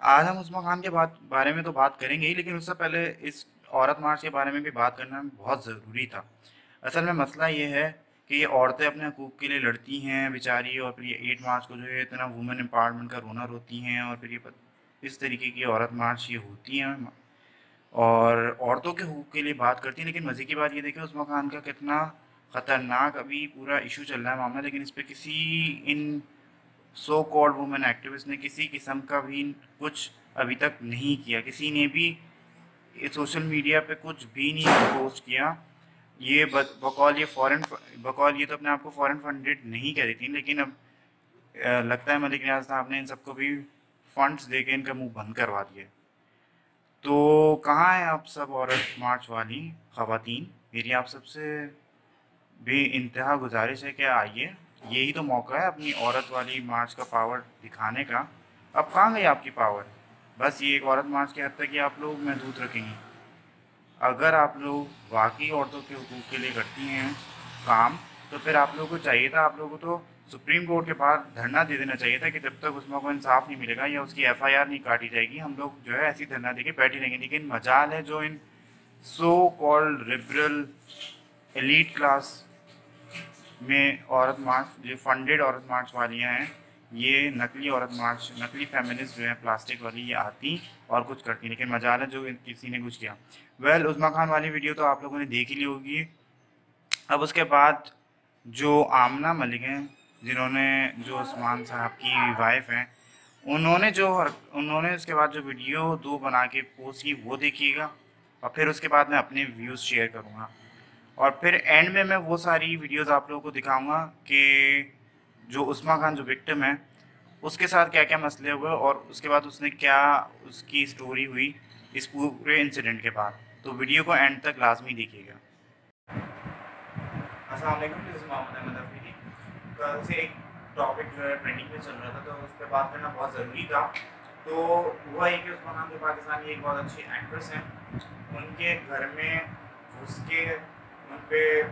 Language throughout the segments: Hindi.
आज हम उस्मा खान के बारे में तो बात करेंगे ही, लेकिन उससे पहले इस औरत मार्च के बारे में भी बात करना बहुत ज़रूरी था। असल में मसला ये है कि ये औरतें अपने हकूक़ के लिए लड़ती हैं बेचारी, और फिर ये 8 मार्च को जो है इतना वुमेन एम्पावरमेंट का रोना रोती हैं, और फिर इस तरीके की औरत मार्च ये होती हैं और औरतों के हकूक़ के लिए बात करती हैं। लेकिन मज़े की बात ये देखिए, उस्मा खान का कितना ख़तरनाक अभी पूरा इशू चल रहा है मामला, लेकिन इस पे किसी इन सो कॉल्ड वुमेन एक्टिविस्ट ने किसी किस्म का भी कुछ अभी तक नहीं किया। किसी ने भी सोशल मीडिया पे कुछ भी नहीं पोस्ट किया। ये बकौल ये फॉरेन बकौल ये तो अपने आप को फॉरेन फंडेड नहीं कह रही थी, लेकिन अब लगता है मलिक नियाज़ साहब ने इन सबको भी फंड्स देके इनका मुंह बंद करवा दिया। तो कहाँ हैं आप सब औरत मार्च वाली ख़वातीन? मेरी आप सबसे बेइंतहा गुजारिश है कि आइए, यही तो मौका है अपनी औरत वाली मार्च का पावर दिखाने का। अब कहाँ गई आपकी पावर? बस ये एक औरत मार्च के हद तक ही आप लोग महदूद रखेंगी। अगर आप लोग वाकई औरतों के हकूक़ के लिए करती हैं काम, तो फिर आप लोगों को चाहिए था, आप लोगों को तो सुप्रीम कोर्ट के पास धरना दे देना चाहिए था कि जब तक उसमें को इंसाफ नहीं मिलेगा या उसकी एफआईआर नहीं काटी जाएगी, हम लोग जो है ऐसी धरना दे के बैठे रहेंगे। लेकिन मजाल है जो इन so called liberal elite class में औरत मार्च, जो फंडेड औरत मार्च वालियाँ हैं, ये नकली औरत मार्च, नकली फेमिनिस्ट जो है प्लास्टिक वाली, ये आती और कुछ करती। लेकिन मजाल है जो किसी ने कुछ किया। वेल, उस्मा खान वाली वीडियो तो आप लोगों ने देख ही ली होगी। अब उसके बाद जो आमना मलिक हैं, जिन्होंने, जो उस्मान साहब की वाइफ हैं, उन्होंने उसके बाद जो वीडियो 2 बना के पोस्ट की वो देखिएगा, और फिर उसके बाद मैं अपने व्यूज़ शेयर करूँगा, और फिर एंड में मैं वो सारी वीडियोस आप लोगों को दिखाऊंगा कि जो उस्मा खान जो विक्टिम है उसके साथ क्या क्या मसले हुए, और उसके बाद उसने क्या, उसकी स्टोरी हुई इस पूरे इंसिडेंट के बाद। तो वीडियो को एंड तक लाजमी देखिएगा। अस्सलाम वालेकुम, दिस इज़ मोहम्मद अहमद अफरीदी। कल से एक टॉपिक जो है ट्रेंडिंग में चल रहा था, तो उस पर बात करना बहुत ज़रूरी था। तो हुआ है कि उस्मा खान जो पाकिस्तानी एक बहुत अच्छी एक्ट्रेस हैं, उनके घर में घुस के उन पर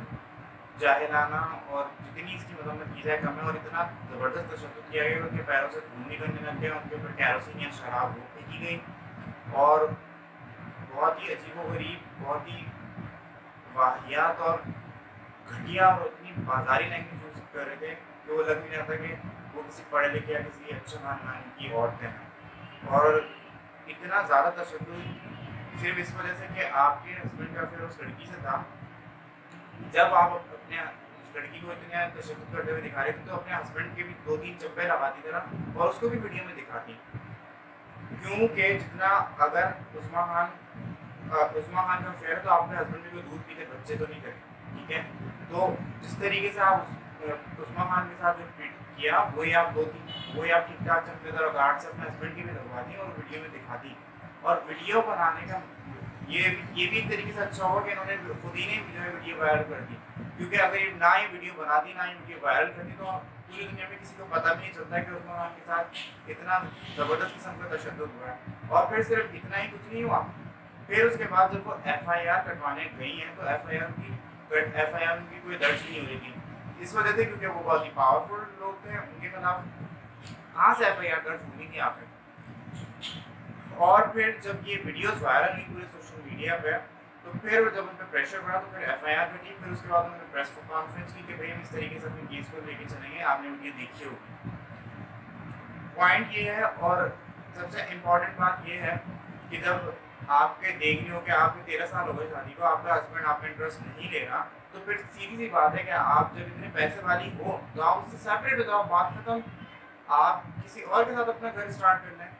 जाहिलाना और जितनी इसकी मदम्मत की जाए कम है, और इतना ज़बरदस्त तशद्दुद किया गया कि उनके पैरों से खून निकलने लग गया, उनके ऊपर कैरोसिन या शराब वो फेंकी गई, और बहुत ही अजीबोगरीब, बहुत ही वाहियात और घटिया और इतनी बाजारी लैंग्वेज यूज़ कर रहे थे कि वो लग नहीं रहा था कि वो किसी पढ़े लिखे या किसी अच्छे खानदान की औरतें हैं। और इतना ज़्यादा तशद्दुद सिर्फ इस वजह से कि आपके हस्बैंड का फिर उस लड़की से था। जब आप अपने उस लड़की को इतने तशद्दुद करते हुए दिखा रहे थे, तो अपने हस्बैंड के भी 2-3 चप्पे लगाती तरह और उसको भी वीडियो में दिखाती। क्योंकि जितना, अगर उस्मा खान का अफेयर है तो आपके हस्बैंड भी कोई दूध पीते बच्चे तो नहीं थे, ठीक है? तो जिस तरीके से आप उस्मा खान के साथ जो ट्रीट किया, वही आप ठीक ठाक चमकेदार और गार्ड से अपने हस्बैंड की भी लगवा दी और वीडियो में दिखा दी। और वीडियो बनाने का ये भी एक तरीके से अच्छा होगा कि इन्होंने खुद ही ने जो है वीडियो वायरल कर दी, क्योंकि अगर ये ना ही वीडियो बनाती ना ही वीडियो वायरल करती, तो पूरी दुनिया में किसी को पता भी नहीं चलता है कि उस्मा खान के साथ इतना ज़बरदस्त किस्म का तशद्दुद हुआ है। और फिर सिर्फ इतना ही कुछ नहीं हुआ, फिर उसके बाद जब वो एफआईआर कटवाने गई हैं, तो एफआईआर उनकी कोई दर्ज नहीं हो रही थी, इस वजह से क्योंकि वो बहुत ही पावरफुल लोग थे, उनके खिलाफ कहाँ से एफआईआर दर्ज होनी थी आखिर। और फिर जब ये वीडियोस वायरल हुई पूरे सोशल मीडिया पे, तो फिर जब उन पर प्रेशर बढ़ा, तो फिर एफआईआर कटी। फिर उसके बाद उन्होंने प्रेस कॉन्फ्रेंस की कि भाई हम इस तरीके से अपने केस को लेके चलेंगे, आपने वीडियो देखी होगी। पॉइंट ये है, और सबसे इम्पोर्टेंट बात ये है कि जब आपके देख रही हो कि आपके 13 साल हो गए शादी को, आपका हस्बैंड आप में इंटरेस्ट नहीं ले रहा, तो फिर सीधी सी बात है कि आप जब इतने पैसे वाली हो तो आप उससे सेपरेट हो जाओ, बात खत्म। आप किसी और के साथ अपना घर स्टार्ट कर लें।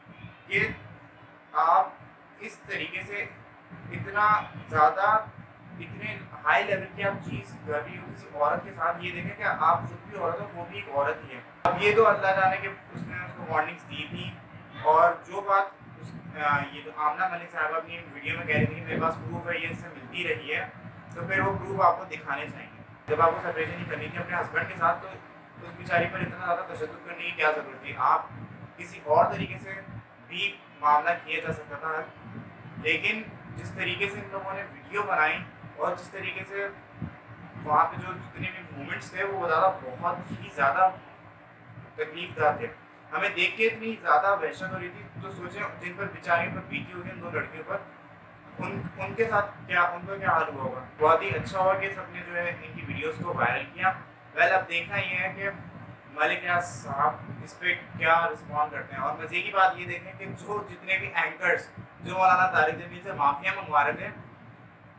कि आप इस तरीके से इतना ज़्यादा, इतने हाई लेवल की आप चीज़ कर रही हो किसी औरत के साथ, ये देखें कि आप खुद भी औरत हो, वो भी एक औरत ही है। अब ये तो अल्लाह जाने कि उसने उसको वार्निंग्स दी थी, और जो बात ये जो आमना मलिक साहब अपनी वीडियो में कह रही थी कि मेरे पास प्रूफ है, ये इससे मिलती रही है, तो फिर वो प्रूफ आपको दिखाने चाहिए। जब आपको सेपरेशन ही करनी थी अपने हस्बैंड के साथ, तो उस बेचारी पर इतना ज़्यादा तशद्दुद करने की क्या ज़रूरत थी? आप किसी और तरीके से भी मामला किया जा सकता था। लेकिन जिस तरीके से इन लोगों ने वीडियो बनाई, और जिस तरीके से वहाँ पे जो जितने भी मूवमेंट्स थे, वो ज़्यादा बहुत ही ज़्यादा तकलीफदार थे। हमें देख के इतनी ज़्यादा वहशत हो रही थी। तो सोचे जिन पर बेचारियों पर बीती होगी, उन 2 लड़कियों पर, उनके साथ उनका क्या हाल हुआ होगा। बहुत ही अच्छा हुआ कि सबने जो है इनकी वीडियोस को वायरल किया। वेल, अब देखना ये है कि मलिक रियाज साहब इस पर क्या रिस्पॉन्ड करते हैं। और मजे की बात ये देखें कि जो जितने भी एंकर्स जो मौलाना तारिक जमील से माफिया मंगवा रहे थे,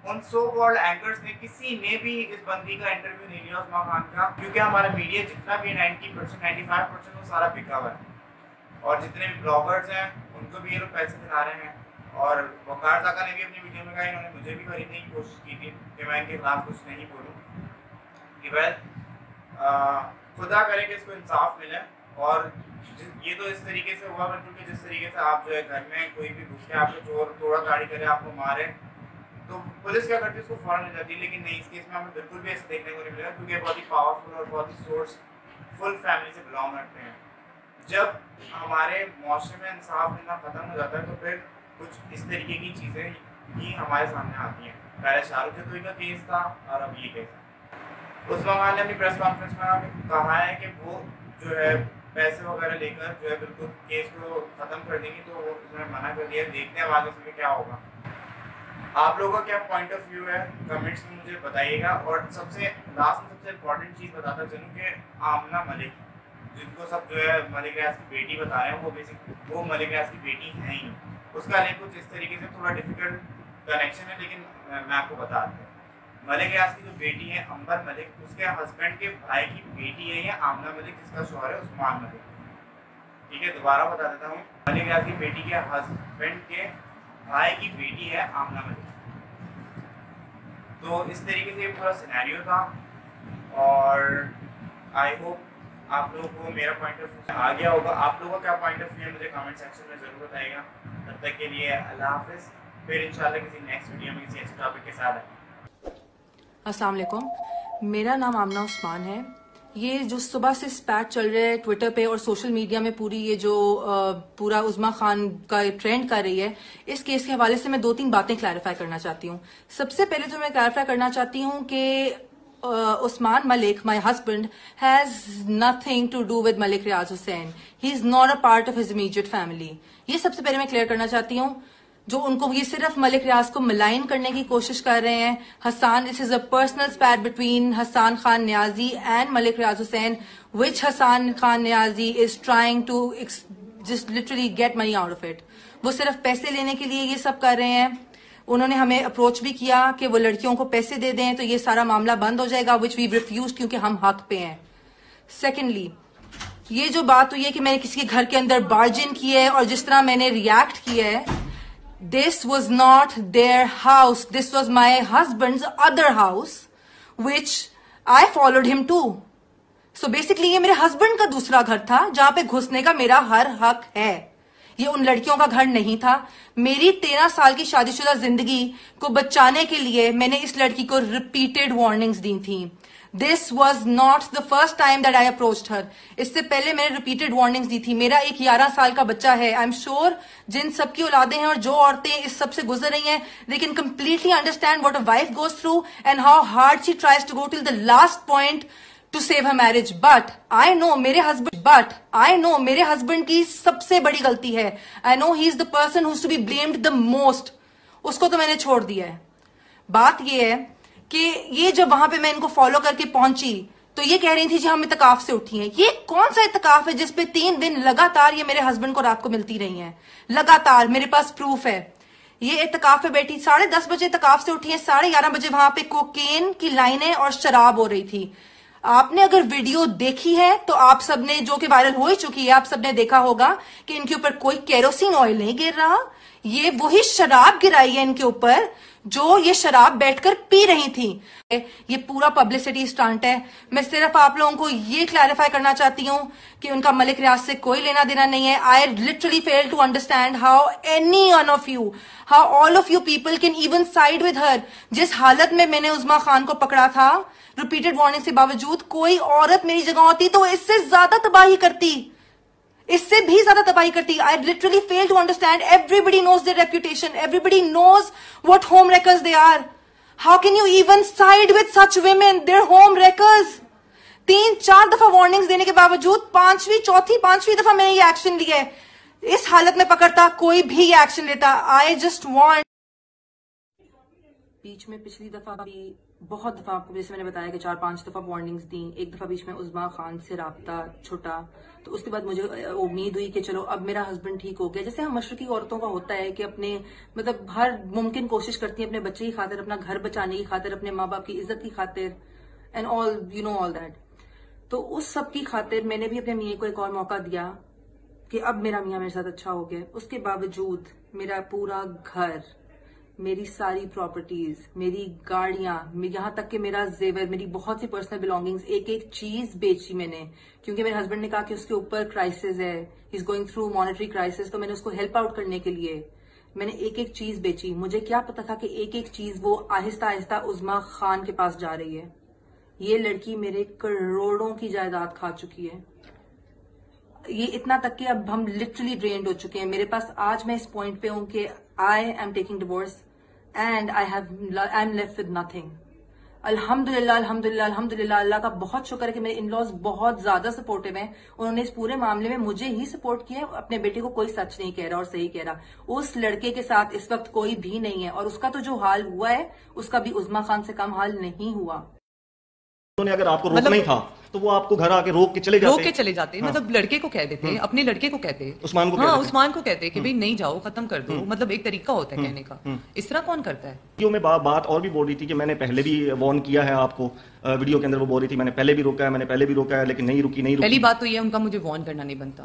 उन सो कॉल्ड एंकर्स ने किसी ने भी इस बंदी का इंटरव्यू नहीं लिया, उस्मान खान का, क्योंकि हमारा मीडिया जितना भी 90% 95% वो सारा बिका हुआ है। और जितने भी ब्लॉगर्स हैं उनको भी ये लोग पैसे दिला रहे हैं। और वकार ज़ाका ने भी अपनी वीडियो में कहा, इन्होंने मुझे भी खरीदने की कोशिश की थी कि मैं इनके खिलाफ कुछ नहीं बोलूँ। कि वेल, खुदा करे कि इसको इंसाफ मिले। और ये तो इस तरीके से हुआ बिल्कुल कि जिस तरीके से आप जो है घर में कोई भी घुस के आपको चोर तोड़ा ताड़ी करे, आपको मारे, तो पुलिस क्या करती है, उसको फौरन ले जाती है। लेकिन नहीं, इस केस में हमें बिल्कुल भी ऐसा देखने को नहीं मिलेगा, क्योंकि बहुत ही पावरफुल और बहुत ही सोर्सफुल फैमिली से बिलोंग करते हैं। जब हमारे मुआशरे में इंसाफ मिलना ख़त्म हो जाता है तो फिर कुछ इस तरीके की चीज़ें ही हमारे सामने आती हैं। पहले शाहरुख जतोई का केस था और अब ये केस है। उस्मान खान ने अपनी प्रेस कॉन्फ्रेंस में कहा है कि वो जो है पैसे वगैरह लेकर जो है बिल्कुल केस को ख़त्म कर देंगी, तो वो उसने मना कर दिया। देखते हैं आगे उसमें क्या होगा। आप लोगों का क्या पॉइंट ऑफ व्यू है, कमेंट्स में मुझे बताइएगा। और सबसे लास्ट में सबसे इम्पोर्टेंट चीज़ बताता चलूँ कि आमना मलिक, जिनको सब जो है मलिक रियाज की बेटी बता रहे हैं, वो मलिक रियाज की बेटी है ही। उसका लिंक कुछ इस तरीके से थोड़ा डिफिकल्ट कनेक्शन है, लेकिन मैं आपको बता दूँ। मलिक रियाज की जो बेटी है अंबर मलिक, उसके हस्बैंड के भाई की बेटी है ये आमना मलिक, जिसका शौहर है उस्मान मलिक। ठीक है, दोबारा बता देता हूँ। मलिक रियाज की बेटी के हस्बैंड के भाई की बेटी है आमना मलिक। तो इस तरीके से पूरा सिनेरियो था। और आई होप आप लोगों को मेरा पॉइंट ऑफ व्यू आ गया होगा। आप लोगों का क्या पॉइंट ऑफ व्यू है मुझे कमेंट सेक्शन में ज़रूर बताइएगा। तब तक के लिए अल्लाह हाफिज़। फिर इंशाल्लाह किसी नेक्स्ट वीडियो में किसी अच्छे टॉपिक के साथ आएंगे। अस्सलाम वालेकुम, मेरा नाम आमना उस्मान है। ये जो सुबह से स्पैट चल रहा है ट्विटर पे और सोशल मीडिया में, पूरी ये जो पूरा उस्मान खान का ट्रेंड कर रही है, इस केस के हवाले से मैं 2-3 बातें क्लैरिफाई करना चाहती हूँ। सबसे पहले तो मैं क्लैरिफाई करना चाहती हूँ कि Usman Malik, my husband, has nothing to do with Malik Riaz Hussain. He is not a part of his immediate family. ये सबसे पहले मैं क्लियर करना चाहती हूँ। जो उनको, ये सिर्फ मलिक रियाज को मलाइन करने की कोशिश कर रहे हैं। Hasan, this is a personal spat between Hasan Khan Niazi and Malik Riaz Hussain, which Hasan Khan Niazi is trying to just literally get money out of it. वो सिर्फ पैसे लेने के लिए ये सब कर रहे हैं। उन्होंने हमें अप्रोच भी किया कि वो लड़कियों को पैसे दे दें तो ये सारा मामला बंद हो जाएगा, विच वी रिफ्यूज, क्योंकि हम हक पे हैं। सेकेंडली, ये जो बात हुई है कि मैंने किसी के घर के अंदर बार्ज इन किया है और जिस तरह मैंने रिएक्ट किया है, this was not their house, this was my husband's other house which I followed him to. So basically ये मेरे हस्बैंड का दूसरा घर था जहां पे घुसने का मेरा हर हक है। ये उन लड़कियों का घर नहीं था। मेरी 13 साल की शादीशुदा जिंदगी को बचाने के लिए मैंने इस लड़की को रिपीटेड वार्निंग्स दी थी। This was not the first time that I approached her. इससे पहले मैंने रिपीटेड वार्निंग्स दी थी। मेरा एक 11 साल का बच्चा है। आई एम श्योर जिन सबकी औलादें हैं और जो औरतें इस सब से गुजर रही हैं, they can completely understand what a wife goes through and how hard she tries to go till the last point to save her marriage. But I know मेरे हस्बैंड की सबसे बड़ी गलती है। I know he is the person who's to be blamed the most. उसको तो मैंने छोड़ दिया है। बात ये है कि ये जब वहां पे मैं इनको फॉलो करके पहुंची तो ये कह रही थी जी हम इत्तकाफ से उठी हैं। ये कौन सा इत्तकाफ है जिसपे 3 दिन लगातार ये मेरे हस्बैंड को रात को मिलती रही हैं? लगातार मेरे पास प्रूफ है। ये इत्तकाफ पे बैठी, 10:30 बजे इत्तकाफ से उठी है, 11:30 बजे वहां पे कोकेन की लाइनें और शराब हो रही थी। आपने अगर वीडियो देखी है तो आप सबने, जो कि वायरल हो ही चुकी है, आप सबने देखा होगा कि इनके ऊपर कोई केरोसिन ऑयल नहीं गिर रहा। ये वही शराब गिराई है इनके ऊपर जो ये शराब बैठकर पी रही थी। ये पूरा पब्लिसिटी स्टंट है। मैं सिर्फ आप लोगों को ये क्लैरिफाई करना चाहती हूँ कि उनका मलिक रियाज से कोई लेना देना नहीं है। I literally fail to understand how any one of you, how all of you people can even side with her. जिस हालत में मैंने उस्मान खान को पकड़ा था, रिपीटेड वार्निंग के बावजूद, कोई औरत मेरी जगह होती तो इससे ज्यादा तबाही करती, इससे भी ज्यादा तबाही करती। I literally fail to understand. Everybody knows their reputation. Everybody knows what home wreckers they are. How can you even side with such women? They're home wreckers. 3-4 दफा वार्निंग्स देने के बावजूद चौथी पांचवी दफा मैंने ये एक्शन लिया है। इस हालत में पकड़ता कोई भी ये एक्शन लेता। I just want. बीच में पिछली दफा भी बहुत दफा आपको जैसे मैंने बताया कि 4-5 दफा वार्निंग्स दी। एक दफा बीच में उज़मा खान से राब्ता छुटा, तो उसके बाद मुझे उम्मीद हुई कि चलो अब मेरा हस्बैंड ठीक हो गया। जैसे हम मशरकी औरतों का होता है कि अपने मतलब हर मुमकिन कोशिश करती हैं अपने बच्चे की खातिर, अपना घर बचाने की खातिर, अपने माँ बाप की इज्जत की खातिर and all you know all that. तो उस सब की खातिर मैंने भी अपने मियाँ को एक और मौका दिया कि अब मेरा मियाँ मेरे साथ अच्छा हो गया। उसके बावजूद मेरा पूरा घर, मेरी सारी प्रॉपर्टीज, मेरी गाड़ियां, यहाँ तक कि मेरा जेवर, मेरी बहुत सी पर्सनल बिलोंगिंग्स, एक एक चीज बेची मैंने, क्योंकि मेरे हस्बैंड ने कहा कि उसके ऊपर क्राइसिस है, he is going through monetary crisis. तो मैंने उसको हेल्प आउट करने के लिए मैंने एक एक चीज बेची। मुझे क्या पता था कि एक एक चीज वो आहिस्ता आहिस्ता उज़मा खान के पास जा रही है। ये लड़की मेरे करोड़ों की जायदाद खा चुकी है। ये इतना तक कि अब हम लिटरली ड्रेन्ड हो चुके हैं। मेरे पास आज मैं इस पॉइंट पे हूं कि I am taking divorce and I am left with nothing. अल्हम्दुलिल्लाह अल्हम्दुलिल्लाह अल्हम्दुलिल्लाह, अल्लाह का बहुत शुक्र है कि मेरे इन लॉज बहुत ज्यादा सपोर्टिव हैं। उन्होंने इस पूरे मामले में मुझे ही सपोर्ट किया। अपने बेटे को कोई सच नहीं कह रहा और सही कह रहा। उस लड़के के साथ इस वक्त कोई भी नहीं है और उसका तो जो हाल हुआ है उसका भी उज़मा खान से कम हाल नहीं हुआ। उन्होंने अगर आपको रोकना ही था तो वो आपको घर आके रोक के चले जाते। हाँ। मतलब लड़के को कह देते, अपने लड़के को कहते, उस्मान को हाँ उस्मान को कहते कि भाई नहीं जाओ, खत्म कर दो। मतलब एक तरीका होता है कहने का। इस तरह कौन करता है? वीडियो में बात और भी बोल रही थी कि मैंने पहले भी वार्न किया है आपको। वीडियो के अंदर वो बोल रही थी मैंने पहले भी रोका है लेकिन नहीं रुकी। पहली बात तो ये उनका मुझे वार्न करना नहीं बनता।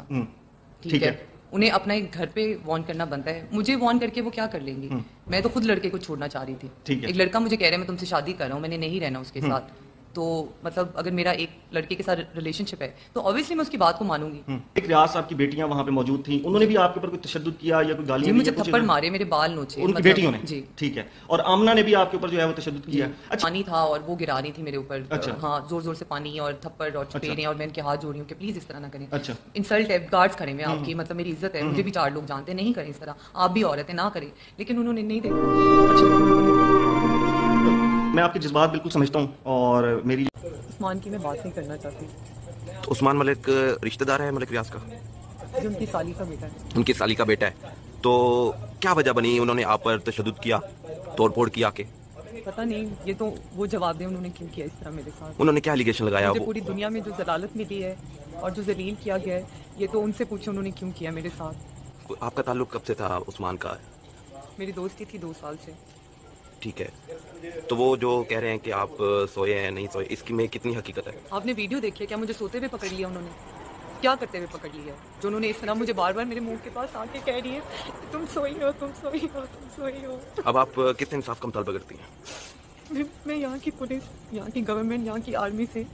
ठीक है, उन्हें अपना एक घर पे वार्न करना बनता है। मुझे वार्न करके वो क्या कर लेंगी? मैं तो खुद लड़के को छोड़ना चाह रही थी। एक लड़का मुझे कह रहा है मैं तुमसे शादी कर रहा हूँ, मैंने नहीं रहना उसके साथ। तो मतलब अगर मेरा एक लड़के के साथ रिलेशनशिप है तो ऑब्वियसली मैं उसकी बात को मानूंगी। एक रियाज साहब की बेटियां वहां पे मौजूद थी, उन्होंने भी आपके ऊपर कोई तशद्दुद किया या कोई गालियां दी? मुझे थप्पड़ मारे, मेरे बाल नोचे उनकी बेटियों ने। जी ठीक है। और आमना ने भी आपके ऊपर जो है वो तशद्दुद किया? अच्छा, पानी था और वो गिरा रही थी मेरे ऊपर। अच्छा। हाँ, जोर जोर से पानी और थप्पड़ और चपेड़े। और मैं इनके हाथ जोड़ रही हूँ कि प्लीज इस तरह ना करें। अच्छा। इंसल्ट है, गार्ड्स खड़े हुए आपकी, मतलब मेरी इज्जत है, मुझे भी 4 लोग जानते हैं, नहीं करें इस तरह, आप भी औरत है, ना करें। लेकिन उन्होंने नहीं देखा। मैं आपके जज्बात बिल्कुल समझता हूँ और मेरी उस्मान की मैं बात नहीं करना चाहती। तो उस्मान मलिक रिश्तेदार है मलिक रियाज का? जो उनकी साली का बेटा है। उनकी साली का बेटा है। तो क्या वजह बनी उन्होंने आप पर तशद्दुद किया, तोड़फोड़ किया के? पता नहीं, ये तो वो जवाब दे उन्होंने क्यों किया इस तरह मेरे साथ। उन्होंने क्या एलिगेशन लगाया? मुझे पूरी दुनिया में जो जलालत मिली है और जो जलील किया गया है, ये तो उनसे पूछो उन्होंने क्यों किया मेरे साथ। आपका ताल्लुक कब से था उस्मान का? मेरी दोस्ती थी 2 साल से। ठीक है। तो वो जो कह रहे हैं कि आप सोए हैं नहीं सोए, इसकी में कितनी हकीकत है? आपने वीडियो देखी है क्या? मुझे सोते हुए पकड़ लिया उन्होंने। क्या करते हुए पकड़ लिया? जो उन्होंने इस तरह मुझे बार बार मेरे मुंह के पास आके कह रही है तुम सोई हो, तुम सोई हो, तुम सोई हो। अब आप किस इंसाफ का मुतालबा करती हैं? मैं यहाँ की पुलिस, यहाँ की गवर्नमेंट, यहाँ की आर्मी से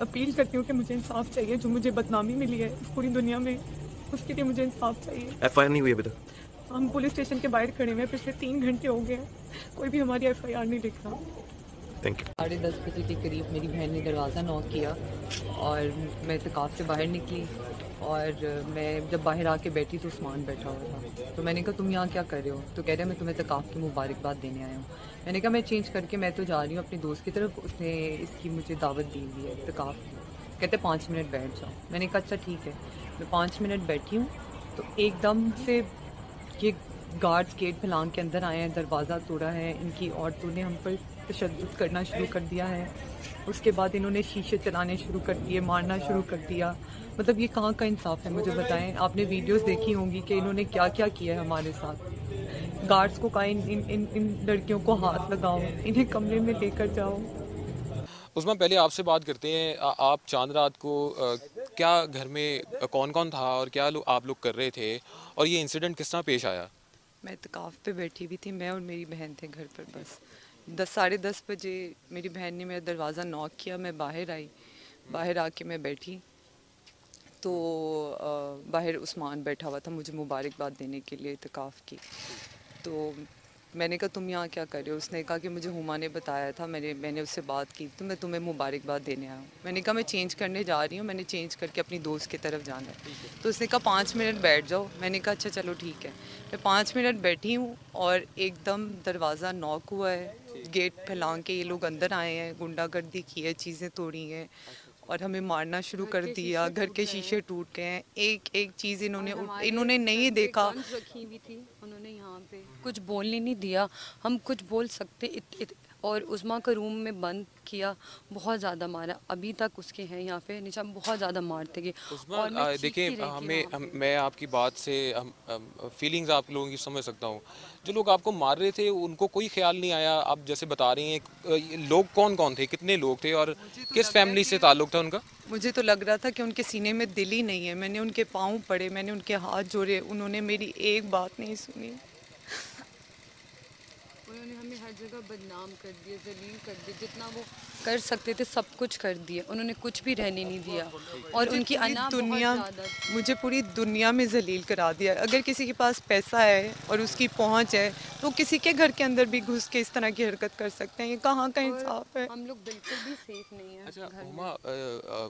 अपील करती हूँ कि मुझे इंसाफ चाहिए। जो मुझे बदनामी मिली है पूरी दुनिया में, उसके लिए मुझे इंसाफ चाहिए। FIR नहीं हुई अभी तक? हम पुलिस स्टेशन के बाहर खड़े हुए हैं, पिछले 3 घंटे हो गए, कोई भी हमारी FIR नहीं लिख रहा। Thank you. 10:30 बजे के करीब मेरी बहन ने दरवाज़ा नॉक किया और मैं इत्तेकाफ से बाहर निकली और मैं जब बाहर आके बैठी तो उस्मान बैठा हुआ था। तो मैंने कहा तुम यहाँ क्या कर रहे हो? तो कह रहे मैं तुम्हें इत्तेकाफ की मुबारकबाद देने आया हूँ। मैंने कहा मैं चेंज करके मैं तो जा रही हूँ अपनी दोस्त की तरफ, उसने इसकी मुझे दावत दी हुई है इत्तेकाफ की। कहते 5 मिनट बैठ जाओ। मैंने कहा अच्छा ठीक है। मैं 5 मिनट बैठी हूँ तो एकदम से ये गार्ड्स गेट फैलांग के अंदर आए हैं, दरवाज़ा तोड़ा है, इनकी औरतों ने हम पर तशद्दुद करना शुरू कर दिया है। उसके बाद इन्होंने शीशे चलाने शुरू कर दिए, मारना शुरू कर दिया। मतलब ये कहाँ का इंसाफ है मुझे बताएं। आपने वीडियोस देखी होंगी कि इन्होंने क्या क्या किया है हमारे साथ। गार्ड्स को कहा इन लड़कियों को हाथ लगाओ, इन्हें कमरे में लेकर जाओ। उस्मा, पहले आपसे बात करते हैं। आप चांद रात को क्या घर में कौन कौन था और क्या आप लोग कर रहे थे और ये इंसिडेंट किस तरह पेश आया? मैं इत्तेकाफ पे बैठी हुई थी, मैं और मेरी बहन थे घर पर। बस 10-10:30 बजे मेरी बहन ने मेरा दरवाज़ा नॉक किया। मैं बाहर आई, बाहर आके मैं बैठी तो बाहर उस्मान बैठा हुआ था मुझे मुबारकबाद देने के लिए इत्तेकाफ की। तो मैंने कहा तुम यहाँ क्या कर रहे हो? उसने कहा कि मुझे हुमा ने बताया था, मैंने उससे बात की तो मैं तुम्हें मुबारकबाद देने आया हूँ। मैंने कहा मैं चेंज करने जा रही हूँ, मैंने चेंज करके अपनी दोस्त की तरफ जाना है। तो उसने कहा 5 मिनट बैठ जाओ। मैंने कहा अच्छा चलो ठीक है। मैं 5 मिनट बैठी हूँ और एकदम दरवाज़ा नॉक हुआ है, गेट फैलांग के ये लोग अंदर आए हैं, गुंडागर्दी की है, चीज़ें तोड़ी हैं। और हमें मारना शुरू कर दिया। घर के शीशे टूट गए हैं, एक एक चीज़ इन्होंने नहीं देखा। रखी हुई थी उन्होंने यहाँ पे, कुछ बोलने नहीं दिया। हम कुछ बोल सकते और उस्मा को रूम में बंद किया, बहुत ज़्यादा मारा। अभी तक उसके हैं यहाँ पे नीचे, हम बहुत ज़्यादा मारते गए। उस्मा देखिए, मैं आपकी बात से फीलिंग्स आप लोगों की समझ सकता हूँ। जो लोग आपको मार रहे थे उनको कोई ख्याल नहीं आया? आप जैसे बता रही हैं, लोग कौन कौन थे, कितने लोग थे और किस फैमिली से ताल्लुक़ था उनका? मुझे तो लग रहा था कि उनके सीने में दिल ही नहीं है। मैंने उनके पाँव पड़े, मैंने उनके हाथ जोड़े, उन्होंने मेरी एक बात नहीं सुनी। उन्होंने हमें हर जगह बदनाम कर दिया, जलील कर दिया। जितना वो कर सकते थे सब कुछ कर दिया, उन्होंने कुछ भी रहने नहीं दिया। और उनकी मुझे पूरी दुनिया में जलील करा दिया। अगर किसी के पास पैसा है और उसकी पहुंच है तो किसी के घर के अंदर भी घुस के इस तरह की हरकत कर सकते हैं। ये कहाँ का इंसाफ है? हम लोग बिल्कुल भी सेफ नहीं है। अच्छा हुमा,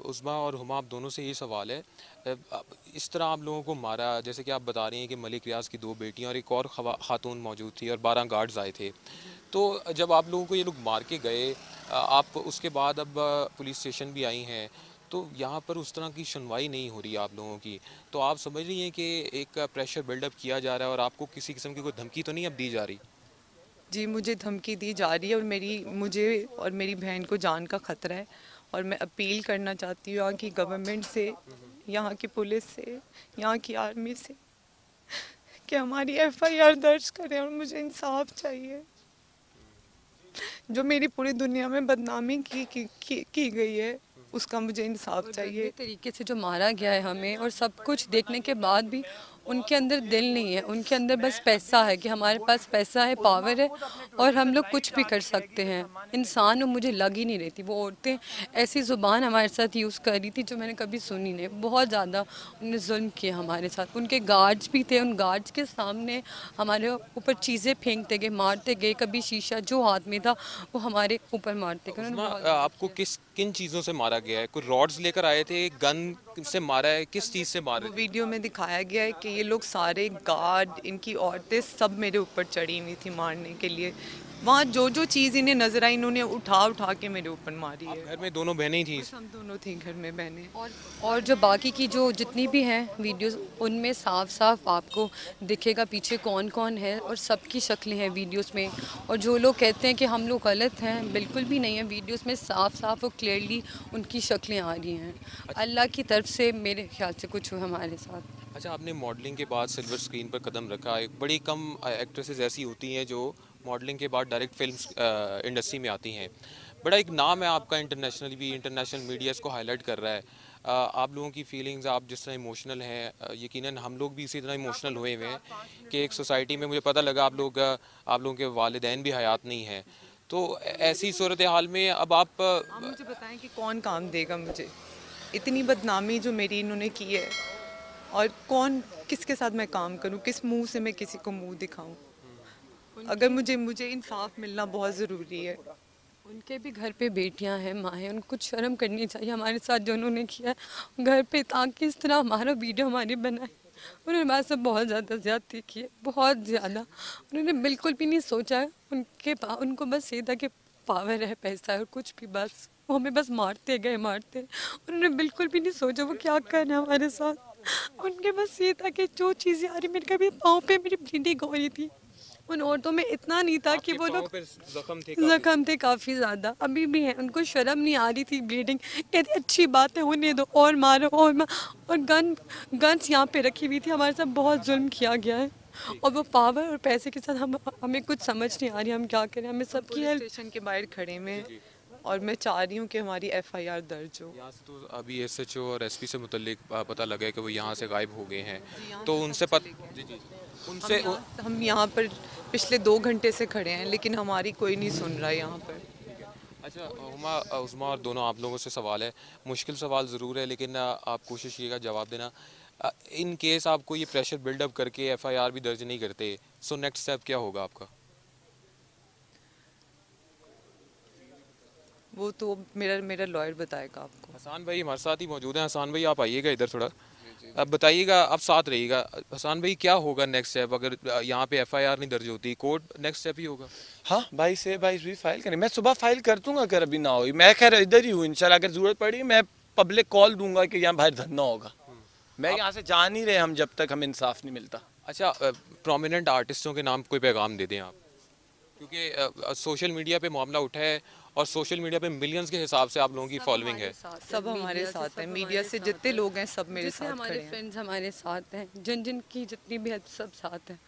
उस्मा और हुमा, आप दोनों से ये सवाल है, इस तरह आप लोगों को मारा, जैसे कि आप बता रही हैं कि मलिक रियाज की 2 बेटियां और एक और खातून मौजूद थी और 12 गार्ड्स आए थे। तो जब आप लोगों को ये लोग मार के गए, आप उसके बाद अब पुलिस स्टेशन भी आई हैं, तो यहाँ पर उस तरह की सुनवाई नहीं हो रही है आप लोगों की, तो आप समझ रही हैं कि एक प्रेशर बिल्डअप किया जा रहा है और आपको किसी किस्म की कोई धमकी तो नहीं अब दी जा रही? जी, मुझे धमकी दी जा रही है और मुझे और मेरी बहन को जान का ख़तरा है। और मैं अपील करना चाहती हूँ यहाँ की गवर्नमेंट से, यहाँ की पुलिस से, यहाँ की आर्मी से कि हमारी FIR दर्ज करें और मुझे इंसाफ चाहिए। जो मेरी पूरी दुनिया में बदनामी की गई है, उसका मुझे इंसाफ चाहिए। तरीके से जो मारा गया है हमें, और सब कुछ देखने के बाद भी उनके अंदर दिल नहीं है। उनके अंदर बस पैसा है कि हमारे पास पैसा है, पावर है और हम लोग कुछ भी कर सकते हैं। इंसान वो मुझे लग ही नहीं रही थी। वो औरतें ऐसी ज़ुबान हमारे साथ यूज़ कर रही थी जो मैंने कभी सुनी नहीं। बहुत ज़्यादा उन्होंने जुल्म किया हमारे साथ। उनके गार्ड्स भी थे, उन गार्ड्स के सामने हमारे ऊपर चीज़ें फेंकते गए, मारते गए। कभी शीशा जो हाथ में था वो हमारे ऊपर मारते गए। आपको किन चीज़ों से मारा गया है? कोई रॉड्स लेकर आए थे, गन से मारा है, किस चीज़ से मारा है? वीडियो में दिखाया गया है कि ये लोग सारे गार्ड, इनकी औरतें सब मेरे ऊपर चढ़ी हुई थी मारने के लिए। वहाँ जो चीज़ इन्हें नजर आई इन्होंने उठा के मेरे ऊपर मारी है। घर में दोनों बहनें थी? हम दोनों थी घर में बहनें। और जो बाकी की जो जितनी भी हैं वीडियोस, उनमें साफ साफ आपको दिखेगा पीछे कौन कौन है और सबकी शक्लें हैं वीडियोस में। और जो लोग कहते हैं कि हम लोग गलत हैं, बिल्कुल भी नहीं है। वीडियोस में साफ साफ और क्लियरली उनकी शक्लें आ रही हैं। अल्लाह की तरफ से मेरे ख्याल से कुछ हुआ हमारे साथ। अच्छा, आपने मॉडलिंग के बाद सिल्वर स्क्रीन पर कदम रखा। एक बड़ी कम एक्ट्रेसेस ऐसी होती हैं जो मॉडलिंग के बाद डायरेक्ट फिल्म इंडस्ट्री में आती हैं। बड़ा एक नाम है आपका इंटरनेशनली भी, इंटरनेशनल मीडिया इसको हाईलाइट कर रहा है। आप लोगों की फीलिंग्स, आप जिस तरह इमोशनल हैं, यकीनन हम लोग भी इसी तरह इमोशनल हुए हुए हैं कि एक सोसाइटी में मुझे पता लगा आप लोगों के वालिदैन भी हयात नहीं हैं। तो ऐसी सूरत हाल में अब आप मुझे बताएं कि कौन काम देगा मुझे? इतनी बदनामी जो मेरी इन्होंने की है, और किसके साथ मैं काम करूं? किस मुंह से मैं किसी को मुंह दिखाऊं? अगर मुझे इंसाफ मिलना बहुत ज़रूरी है। उनके भी घर पे बेटियां हैं, माँ हैं, उनको कुछ शर्म करनी चाहिए हमारे साथ जो उन्होंने किया है घर पे, ताकि इस तरह हमारा वीडियो हमारी बनाए। उन्होंने हमारे साथ बहुत ज़्यादा ज़्यादती की है, बहुत ज़्यादा। उन्होंने बिल्कुल भी नहीं सोचा है। उनको बस ये था कि पावर है, पैसा है और कुछ भी, बस वो हमें बस मारते गए, मारते। उन्होंने बिल्कुल भी नहीं सोचा वो क्या कर रहे हैं हमारे साथ। उनके बस ये था कि जो चीज़ें आ रही, मेरे कभी पाँव पे मेरी ब्लीडिंग हो रही थी। उन औरतों में इतना नहीं था कि वो लोग जख्म थे काफ़ी ज़्यादा, अभी भी हैं। उनको शर्म नहीं आ रही थी, ब्लीडिंग। कहती अच्छी बात है, होने दो, और मारो और गन्स यहाँ पे रखी हुई थी। हमारे साथ बहुत जुल्म किया गया है और वो पावर और पैसे के साथ हमें कुछ समझ नहीं आ रही हम क्या करें। हमें सबकी हेल्प। स्टेशन के बाहर खड़े में और मैं चाह रही हूँ कि हमारी FIR दर्ज हो। यहाँ से तो अभी SHO और SP से मुतल्लिक पता लगा है कि वो यहाँ से गायब हो गए हैं, तो उनसे उनसे हम यहाँ पर पिछले 2 घंटे से खड़े हैं, लेकिन हमारी कोई नहीं सुन रहा है यहाँ पर। अच्छा हुमा, उस्मा और दोनों आप लोगों से सवाल है, मुश्किल सवाल ज़रूर है, लेकिन आप कोशिश कीजिएगा जवाब देना। इन केस आपको ये प्रेशर बिल्डअप करके FIR भी दर्ज नहीं करते, सो नेक्स्ट स्टेप क्या होगा आपका? वो तो मेरा लॉयर बताएगा आपको। हसान भाई हमारे साथ ही मौजूद हैं। हसान भाई आप आइएगा इधर थोड़ा, अब बताइएगा, आप साथ रहिएगा। हसान भाई क्या होगा नेक्स्ट स्टेप अगर यहाँ पे FIR नहीं दर्ज होती? कोर्ट नेक्स्ट स्टेप ही होगा? हाँ, 22 भी फाइल करें। मैं सुबह फाइल कर दूंगा अगर अभी ना हुई। मैं खैर इधर ही हूँ, इंशाल्लाह अगर ज़रूरत पड़ी मैं पब्लिक कॉल दूंगा कि यहाँ बाहर धरना होगा। मैं यहाँ से जा नहीं रहे हम जब तक हमें इंसाफ नहीं मिलता। अच्छा, प्रोमिनेंट आर्टिस्टों के नाम कोई पैगाम दे दें आप, क्योंकि सोशल मीडिया पे मामला उठा है और सोशल मीडिया पे मिलियंस के हिसाब से आप लोगों की फॉलोइंग है। सब हमारे साथ हैं, मीडिया से जितने लोग हैं सब मेरे साथ खड़े हैं। हमारे फ्रेंड्स हमारे साथ हैं, जिन जिन की जितनी भी है सब साथ हैं।